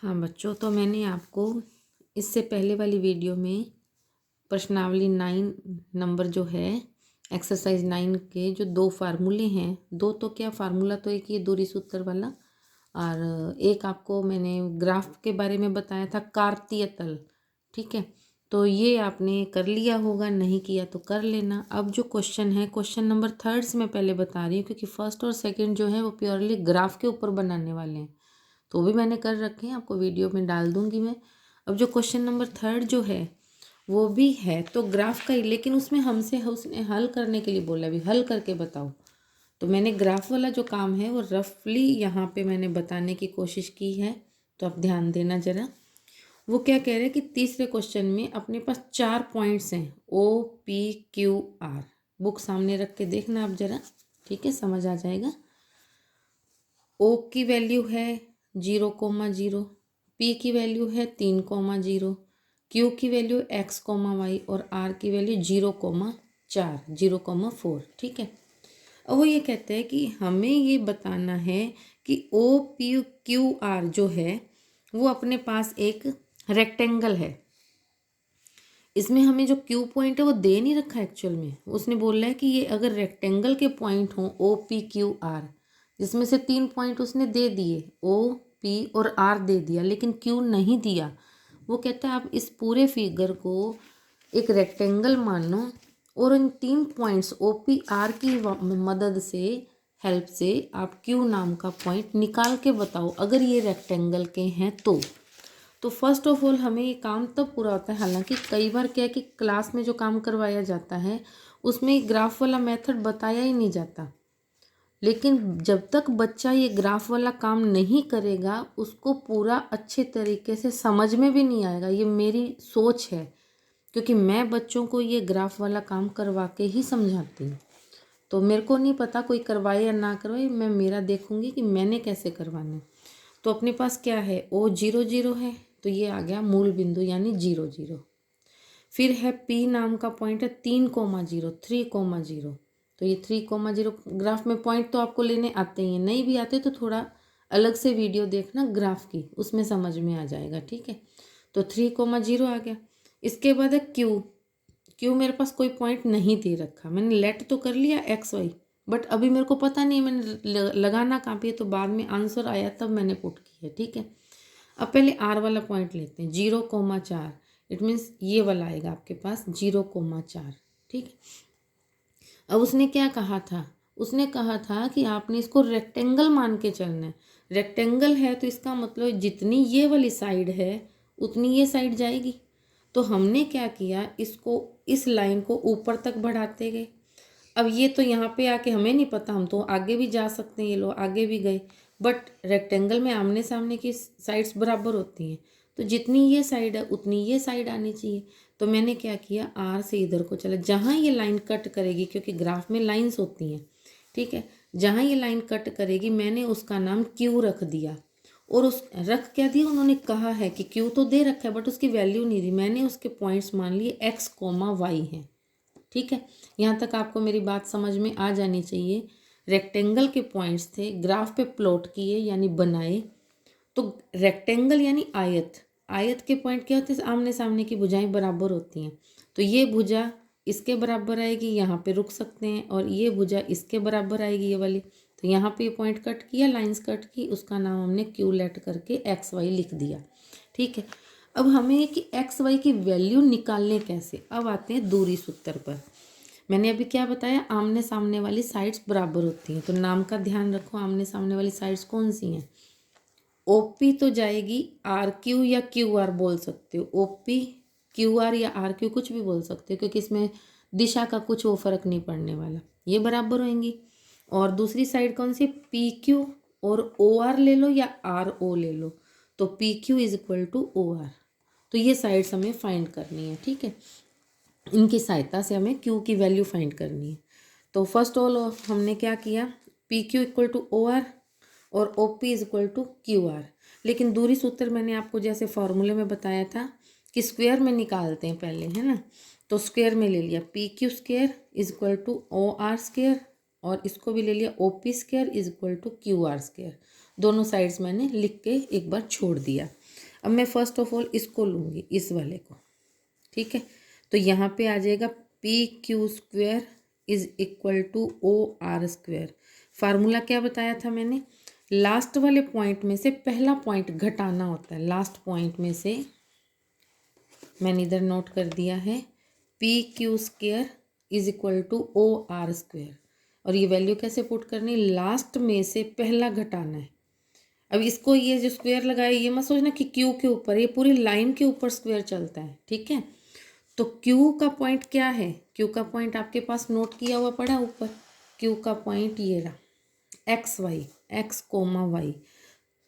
हाँ बच्चों, तो मैंने आपको इससे पहले वाली वीडियो में प्रश्नावली 9 नंबर जो है एक्सरसाइज 9 के जो 2 फार्मूले हैं, 2 तो क्या फार्मूला तो एक ये दूरी सूत्र वाला और एक आपको मैंने ग्राफ के बारे में बताया था कार्तीय तल। ठीक है, तो ये आपने कर लिया होगा, नहीं किया तो कर लेना। अब जो क्वेश्चन है, क्वेश्चन नंबर 3 से मैं पहले बता रही हूँ क्योंकि फर्स्ट और सेकंड जो है वो प्योरली ग्राफ के ऊपर बनाने वाले हैं, तो भी मैंने कर रखे हैं, आपको वीडियो में डाल दूंगी मैं। अब जो क्वेश्चन नंबर 3 जो है वो भी है तो ग्राफ का ही, लेकिन उसमें हमसे उसने हल करने के लिए बोला, भी हल करके बताओ। तो मैंने ग्राफ वाला जो काम है वो रफली यहाँ पे मैंने बताने की कोशिश की है, तो आप ध्यान देना ज़रा। वो क्या कह रहे हैं कि तीसरे क्वेश्चन में अपने पास 4 पॉइंट्स हैं OPQR। बुक सामने रख के देखना आप ज़रा, ठीक है, समझ आ जाएगा। O की वैल्यू है 0,0, P की वैल्यू है 3,0, Q की वैल्यू x,y और R की वैल्यू 0,4 0,4। ठीक है, अब वो ये कहते हैं कि हमें ये बताना है कि OPQR जो है वो अपने पास एक रेक्टेंगल है। इसमें हमें जो Q पॉइंट है वो दे नहीं रखा एक्चुअल में, उसने बोला है कि ये अगर रेक्टेंगल के पॉइंट हों OPQR, जिसमें से 3 पॉइंट उसने दे दिए, O P और R दे दिया, लेकिन Q नहीं दिया। वो कहता है आप इस पूरे फिगर को एक रेक्टेंगल मानो और इन 3 पॉइंट्स OPR की मदद से, हेल्प से आप Q नाम का पॉइंट निकाल के बताओ अगर ये रेक्टेंगल के हैं तो फर्स्ट ऑफ ऑल हमें ये काम तब पूरा होता है। हालांकि कई बार क्या है कि क्लास में जो काम करवाया जाता है उसमें ग्राफ वाला मेथड बताया ही नहीं जाता, लेकिन जब तक बच्चा ये ग्राफ वाला काम नहीं करेगा उसको पूरा अच्छे तरीके से समझ में भी नहीं आएगा। ये मेरी सोच है, क्योंकि मैं बच्चों को ये ग्राफ वाला काम करवा के ही समझाती हूँ। तो मेरे को नहीं पता कोई करवाए या ना करवाए, मैं मेरा देखूंगी कि मैंने कैसे करवाना है। तो अपने पास क्या है, O0,0 है, तो ये आ गया मूल बिंदु यानी 0,0। फिर है P नाम का पॉइंट है 3,0 3,0, तो ये 3,0 ग्राफ में पॉइंट तो आपको लेने आते ही हैं, नहीं भी आते तो थोड़ा अलग से वीडियो देखना ग्राफ की, उसमें समझ में आ जाएगा। ठीक है, तो 3,0 आ गया। इसके बाद है Q मेरे पास कोई पॉइंट नहीं दे रखा, मैंने लेट तो कर लिया XY, बट अभी मेरे को पता नहीं मैंने लगाना कहाँ पे, तो बाद में आंसर आया तब मैंने पुट किया। ठीक है, अब पहले R वाला पॉइंट लेते हैं 0,4, इट मीन्स ये वाला आएगा आपके पास 0,4। ठीक है, अब उसने क्या कहा था, उसने कहा था कि आपने इसको रेक्टेंगल मान के चलना है। रेक्टेंगल है तो इसका मतलब जितनी ये वाली साइड है उतनी ये साइड जाएगी। तो हमने क्या किया, इसको इस लाइन को ऊपर तक बढ़ाते गए। अब ये तो यहाँ पे आके हमें नहीं पता, हम तो आगे भी जा सकते हैं, ये लोग आगे भी गए, बट रेक्टेंगल में आमने सामने की साइड्स बराबर होती हैं, तो जितनी ये साइड है उतनी ये साइड आनी चाहिए। तो मैंने क्या किया, R से इधर को चला, जहाँ ये लाइन कट करेगी, क्योंकि ग्राफ में लाइंस होती हैं, ठीक है, जहाँ ये लाइन कट करेगी मैंने उसका नाम Q रख दिया। और उस रख क्या दिया, उन्होंने कहा है कि Q तो दे रखा है बट उसकी वैल्यू नहीं दी, मैंने उसके पॉइंट्स मान लिए x,y हैं। ठीक है, यहाँ तक आपको मेरी बात समझ में आ जानी चाहिए। रेक्टेंगल के पॉइंट्स थे, ग्राफ पे प्लॉट किए यानी बनाए, तो रेक्टेंगल यानी आयत, आयत के पॉइंट क्या होते हैं, आमने सामने की भुजाएं बराबर होती हैं, तो ये भुजा इसके बराबर आएगी, यहाँ पे रुक सकते हैं, और ये भुजा इसके बराबर आएगी ये वाली, तो यहाँ पे ये पॉइंट कट किया, लाइंस कट की, उसका नाम हमने Q लेट करके XY लिख दिया। ठीक है, अब हमें कि XY की वैल्यू निकालने कैसे, अब आते हैं दूरी सूत्र पर। मैंने अभी क्या बताया, आमने सामने वाली साइड्स बराबर होती हैं, तो नाम का ध्यान रखो, आमने सामने वाली साइड्स कौन सी हैं। OP तो जाएगी RQ या QR बोल सकते हो, OP QR या RQ कुछ भी बोल सकते हो, क्योंकि इसमें दिशा का कुछ वो फर्क नहीं पड़ने वाला, ये बराबर होंगी। और दूसरी साइड कौन सी, PQ और OR ले लो या RO ले लो, तो PQ is equal to OR। तो ये साइड्स हमें फाइंड करनी है। ठीक है, इनकी सहायता से हमें Q की वैल्यू फाइंड करनी है। तो फर्स्ट ऑल हमने क्या किया, PQ इक्वल टू OR और OP is equal to QR। लेकिन दूरी सूत्र मैंने आपको जैसे फॉर्मूले में बताया था कि स्क्वायर में निकालते हैं पहले, है ना, तो स्क्वायर में ले लिया PQ square is equal to OR square, और इसको भी ले लिया OP square is equal to QR square. दोनों साइड्स मैंने लिख के एक बार छोड़ दिया। अब मैं फर्स्ट ऑफ ऑल इसको लूँगी, इस वाले को, ठीक है। तो यहाँ पे आ जाएगा P Q square is equal to O R square. Formula क्या बताया था मैंने, लास्ट वाले पॉइंट में से पहला पॉइंट घटाना होता है। लास्ट पॉइंट में से मैंने इधर नोट कर दिया है P Q square is equal to O R square, और ये वैल्यू कैसे पुट करनी, लास्ट में से पहला घटाना है। अब इसको ये जो स्क्वायर लगाया ये मत सोचना कि क्यू के ऊपर, ये पूरी लाइन के ऊपर स्क्वायर चलता है, ठीक है। तो क्यू का पॉइंट क्या है, क्यू का पॉइंट आपके पास नोट किया हुआ पड़ा ऊपर, क्यू का पॉइंट ये रहा X Y, X comma Y.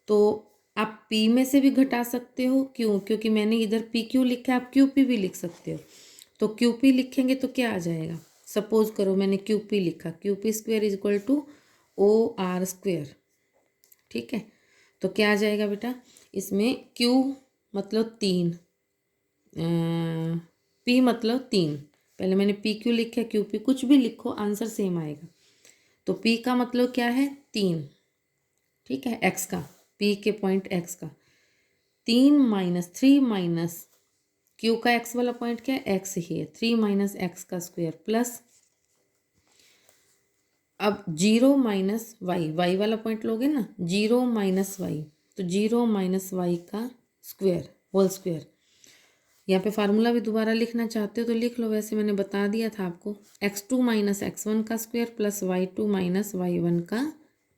तो आप पी में से भी घटा सकते हो क्यों, क्योंकि मैंने इधर पी क्यू लिखा है, आप क्यू पी भी लिख सकते हो। तो क्यू पी लिखेंगे तो क्या आ जाएगा, सपोज करो मैंने क्यू पी लिखा, Q P square is equal to O R square, ठीक है। तो क्या आ जाएगा बेटा, इसमें Q मतलब 3, P मतलब 3, पहले मैंने PQ लिखा, QP कुछ भी लिखो आंसर सेम आएगा। तो P का मतलब क्या है 3, ठीक है, X का, P के पॉइंट X का 3 माइनस 3 माइनस Q का X वाला पॉइंट क्या है, X ही है, 3 माइनस X का स्क्वायर प्लस, अब 0 माइनस वाई, वाई वाला पॉइंट लोगे ना, 0 माइनस वाई, तो 0 माइनस वाई का स्क्वायर होल स्क्वायर। यहाँ पे फार्मूला भी दोबारा लिखना चाहते हो तो लिख लो, वैसे मैंने बता दिया था आपको, x2 माइनस x1 का square plus y2 minus y1 का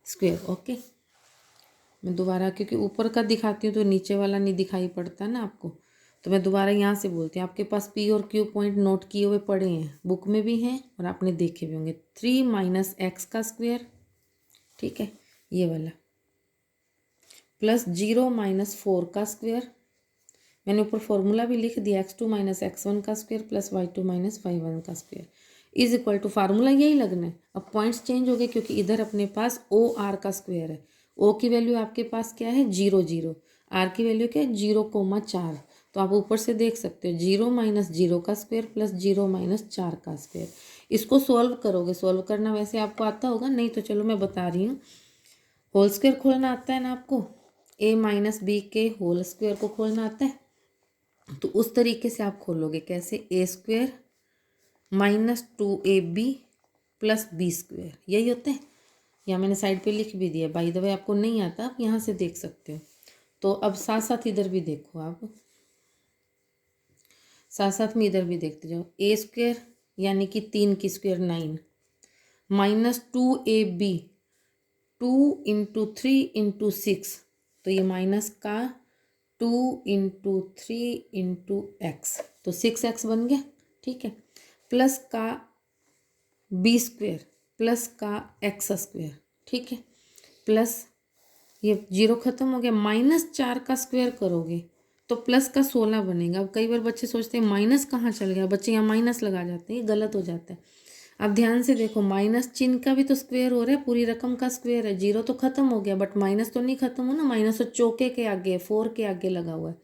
स्क्वायर। ओके, मैं दोबारा, क्योंकि ऊपर का दिखाती हूँ तो नीचे वाला नहीं दिखाई पड़ता ना आपको, तो मैं दोबारा यहाँ से बोलती हूँ। आपके पास P और Q पॉइंट नोट किए हुए पड़े हैं, बुक में भी हैं और आपने देखे भी होंगे। 3 माइनस एक्स का स्क्वायर, ठीक है, ये वाला, प्लस 0 माइनस 4 का स्क्वायर, मैंने ऊपर फॉर्मूला भी लिख दिया, x2 माइनस x1 का square plus y2 minus y1 का square is equal to, formula यही लगना है। अब पॉइंट्स चेंज हो गए क्योंकि इधर अपने पास ओ आर का स्क्वायर है, ओ की वैल्यू आपके पास क्या है 0 0, आर की वैल्यू क्या है 0,4। तो आप ऊपर से देख सकते हो 0 माइनस 0 का स्क्वायर प्लस 0 माइनस 4 का स्क्वायर। इसको सॉल्व करोगे, सॉल्व करना वैसे आपको आता होगा, नहीं तो चलो मैं बता रही हूँ। होल स्क्वायर खोलना आता है ना आपको, a माइनस बी के होल स्क्वायर को खोलना आता है, तो उस तरीके से आप खोलोगे, कैसे, a square minus 2ab plus b square, यही होता है। यहाँ मैंने साइड पे लिख भी दिया, बाय द वे आपको नहीं आता आप यहाँ से देख सकते हो। तो अब साथ साथ इधर भी देखो, आप साथ साथ में इधर भी देखते जाओ, ए स्क्वायर यानी कि 3 की square 9 minus 2ab 2 into 3 into 6, तो ये माइनस का 2 इंटू 3 इंटू एक्स, तो 6x बन गया, ठीक है, प्लस का बी स्क्वेयर प्लस का एक्स स्क्वेयर, ठीक है, प्लस ये 0 खत्म हो गया, -4 का स्क्वायर करोगे तो प्लस का 16 बनेगा। अब कई बार बच्चे सोचते हैं माइनस कहाँ चल गया, बच्चे यहाँ माइनस लगा जाते हैं, ये गलत हो जाता है। अब ध्यान से देखो, माइनस चिन्ह का भी तो स्क्वायर हो रहा है, पूरी रकम का स्क्वायर है, 0 तो खत्म हो गया बट माइनस तो नहीं खत्म हो ना, माइनस तो चौके के आगे है, 4 के आगे लगा हुआ है,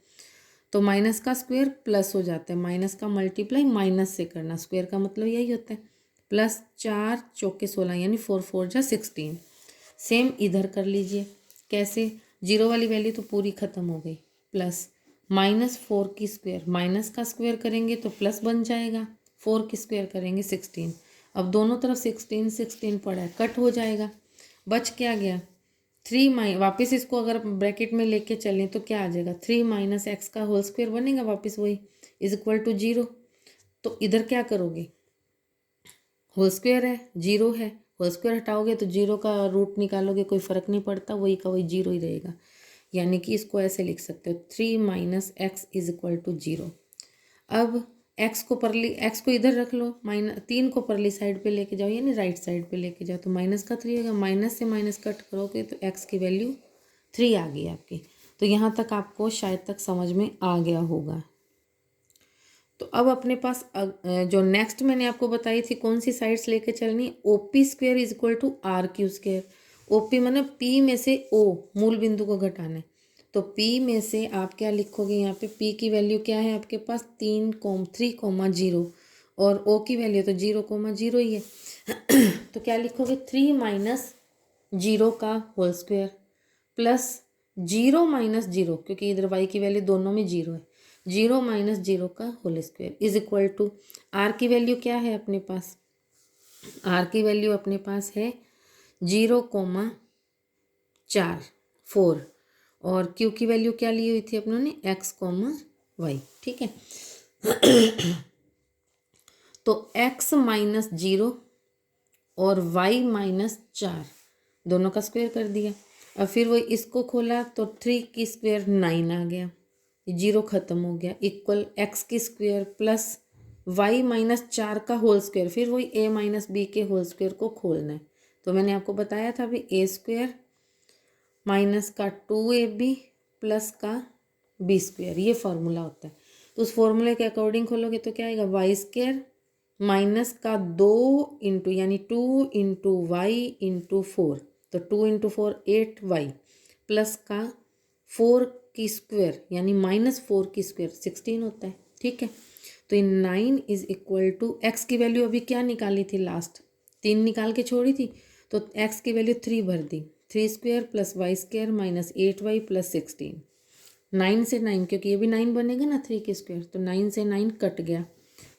तो माइनस का स्क्वायर प्लस हो जाता है, माइनस का मल्टीप्लाई माइनस से करना, स्क्वायर का मतलब यही होता है। प्लस 4 चौके 16 यानी 4 4 जा 16। सेम इधर कर लीजिए, कैसे, 0 वाली वैल्यू तो पूरी खत्म हो गई, प्लस -4 की स्क्वायर, माइनस का स्क्वायर करेंगे तो प्लस बन जाएगा, 4 की स्क्वायर करेंगे 16। अब दोनों तरफ 16 16 पड़ा है, कट हो जाएगा, बच क्या गया 3 वापस इसको अगर ब्रैकेट में लेके चलें तो क्या आ जाएगा, 3 माइनस एक्स का होल स्क्वायर बनेगा वापस वही, इज इक्वल टू 0। तो इधर क्या करोगे, होल स्क्वायर है 0 है, होल स्क्वायर हटाओगे तो 0 का रूट निकालोगे, कोई फ़र्क नहीं पड़ता, वही का वही 0 ही रहेगा। यानी कि इसको ऐसे लिख सकते हो, 3 minus X is equal to 0। अब एक्स को इधर रख लो, -3 को परली साइड पे लेके जाओ, यानी राइट साइड पे लेके जाओ, तो माइनस का 3 होगा, माइनस से माइनस कट करोगे तो एक्स की वैल्यू 3 आ गई आपकी। तो यहाँ तक आपको शायद तक समझ में आ गया होगा। तो अब अपने पास जो नेक्स्ट मैंने आपको बताई थी कौन सी साइड्स लेके चलनी, O P square is equal to R Q square. O P मतलब पी में से ओ मूल बिंदु को घटाना है, तो P में से आप क्या लिखोगे, यहाँ पे P की वैल्यू क्या है आपके पास 3,0 और O की वैल्यू तो 0,0 ही है तो क्या लिखोगे 3 माइनस 0 का whole square plus zero minus zero, क्योंकि इधर y की वैल्यू दोनों में जीरो है, जीरो माइनस जीरो का whole square is equal to r की वैल्यू क्या है अपने पास, r की वैल्यू अपने पास है 0,4 4, और q की वैल्यू क्या ली हुई थी अपनों ने x, y, ठीक है। तो x माइनस जीरो और y माइनस 4 दोनों का स्क्वायर कर दिया। अब फिर वो इसको खोला तो 3 की स्क्वायर 9 आ गया, जीरो ख़त्म हो गया, इक्वल x की स्क्वायर प्लस y माइनस 4 का होल स्क्वायर, फिर वही a माइनस बी के होल स्क्वायर को खोलना है। तो मैंने आपको बताया था भी a स्क्वायर माइनस का 2ab प्लस का b स्क्वायर, ये फार्मूला होता है। तो उस फॉर्मूले के अकॉर्डिंग खोलोगे तो क्या आएगा, वाई स्क्वायर माइनस का 2 इंटू यानी 2 इंटू वाई इंटू 4, तो 2 इंटू 4 8y प्लस का 4 की स्क्वायर यानी माइनस 4 की स्क्वायर 16 होता है, ठीक है। तो इन 9 इज इक्वल टू x की वैल्यू अभी क्या निकाली थी, लास्ट 3 निकाल के छोड़ी थी, तो x की वैल्यू 3 भर दी, 3 square plus Y square minus 8y plus 16, 9 से 9 क्योंकि ये भी 9 बनेगा ना 3 के स्क्वायर, तो 9 से 9 कट गया,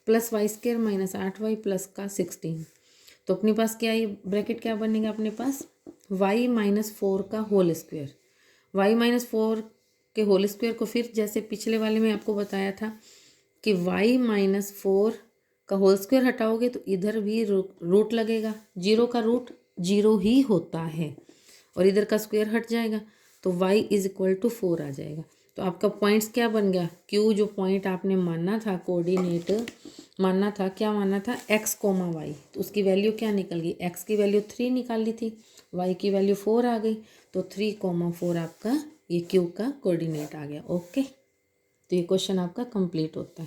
plus Y square minus 8y plus का 16, तो अपने पास क्या ये ब्रैकेट क्या बनेगा अपने पास, y माइनस 4 का होल स्क्वायर, y माइनस 4 के होल स्क्वायर को फिर जैसे पिछले वाले में आपको बताया था कि y माइनस 4 का होल स्क्वायर हटाओगे तो इधर भी रूट लगेगा, जीरो का रूट जीरो ही होता है, और इधर का स्क्वायर हट जाएगा तो y इज इक्वल टू 4 आ जाएगा। तो आपका पॉइंट्स क्या बन गया, q जो पॉइंट आपने मानना था, कोऑर्डिनेट मानना था, क्या मानना था x, y, तो उसकी वैल्यू क्या निकल गई, x की वैल्यू 3 निकाल ली थी, y की वैल्यू 4 आ गई, तो 3, 4 आपका ये q का कोऑर्डिनेट आ गया। ओके, तो ये क्वेश्चन आपका कंप्लीट होता है।